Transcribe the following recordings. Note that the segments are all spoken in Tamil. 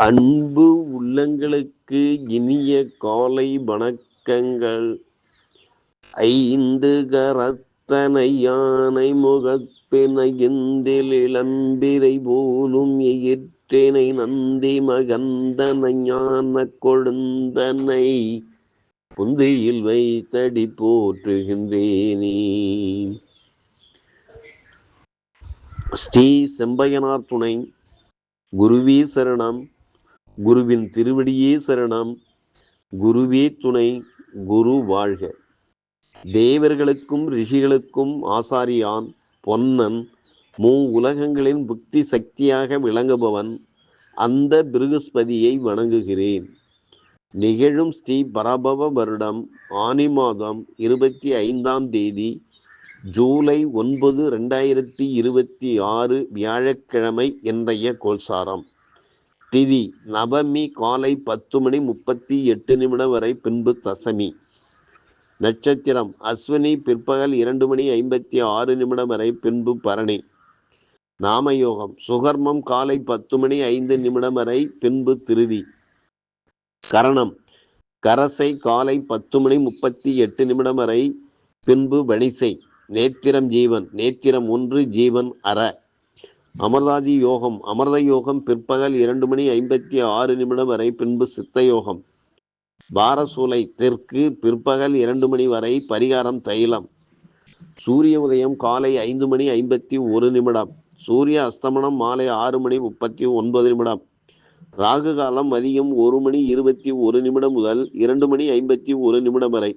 அன்பு உள்ளங்களுக்கு இனிய காலை வணக்கங்கள். ஐந்து கரத்தனை யானை முகப்பினை எந்தில் இளம்பிரை போலும் எயிற்றினை நந்தி மகந்தனை ஞான கொழுந்தனை புந்தியில் வைத்தடி போற்றுகின்றேனே. ஸ்ரீ செம்பையனார் துணை. குருவே சரணம். குருவின் திருவடியே சரணம். குருவே துணை. குரு வாழ்க. தேவர்களுக்கும் ரிஷிகளுக்கும் ஆசாரியான் பொன்னன் உலகங்களின் புக்தி சக்தியாக விளங்குபவன் அந்த பிருகஸ்பதியை வணங்குகிறேன். நிகழும் ஸ்ரீ பரபவ வருடம் ஆனி மாதம் 25ஆம் தேதி ஜூலை 9, 2026 வியாழக்கிழமை இன்றைய கோல்சாரம். திதி நவமி காலை 10:38 வரை, பின்பு தசமி. நட்சத்திரம் அஸ்வினி பிற்பகல் 2:56 வரை, பின்பு பரணி. நாமயோகம் சுகர்மம் காலை 10:05 வரை, பின்பு திருதி. கரணம் கரசை காலை 10:38 வரை, பின்பு வணிசை. நேத்திரம் ஜீவன். நேத்திரம் 1 ஜீவன் அற. அமர்தாதி யோகம் அமிர்த யோகம் பிற்பகல் 2:56 வரை, பின்பு சித்த யோகம். பாரசூலை தெற்கு பிற்பகல் 2 வரை, பரிகாரம் தைலம். சூரிய உதயம் காலை 5:51. சூரிய அஸ்தமனம் மாலை 6:39. ராகு காலம் மதியம் 1:21 முதல் 2:51 வரை.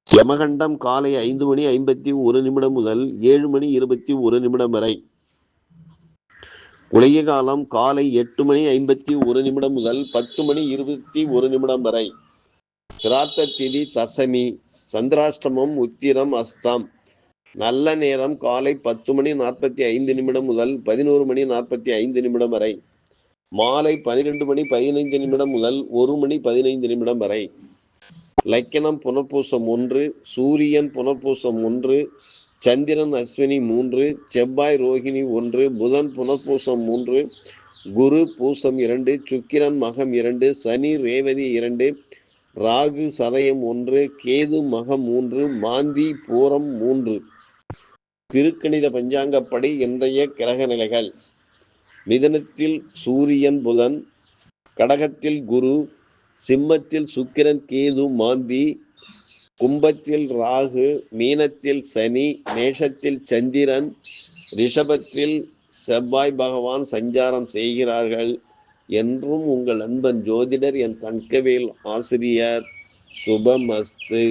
யமகண்டம் காலை 5:51 முதல் 7:21 வரை. குளிகை காலம் காலை 8:51 முதல் 10:21 வரை. சிராத்த திதி தசமி. சந்திராஷ்டமம் உத்திரம் அஸ்தம். நல்ல நேரம் காலை 10:45 முதல் 11:45 வரை. மாலை 12:15 முதல் 1:15 வரை. லக்கணம் புனர்பூசம் 1. சூரியன் புனர்பூசம் 1. சந்திரன் அஸ்வினி 3. செவ்வாய் ரோகிணி 1. புதன் புனர்பூசம் 3. குரு பூசம் 2. சுக்கிரன் மகம் 2. சனி ரேவதி 2. ராகு சதயம் 1. கேது மகம் 3. மாந்தி பூரம் 3. திருக்கணித பஞ்சாங்கப்படி இன்றைய கிரக நிலைகள். மிதுனத்தில் சூரியன் புதன், கடகத்தில் குரு, சிம்மத்தில் சுக்கிரன் கேது மாந்தி, கும்பத்தில் ராகு, மீனத்தில் சனி, மேஷத்தில் சந்திரன், ரிஷபத்தில் செவ்வாய் பகவான் சஞ்சாரம் செய்கிறார்கள். என்றும் உங்கள் அன்பன் ஜோதிடர் என் தங்கவேல் ஆசிரியர். சுபமஸ்து.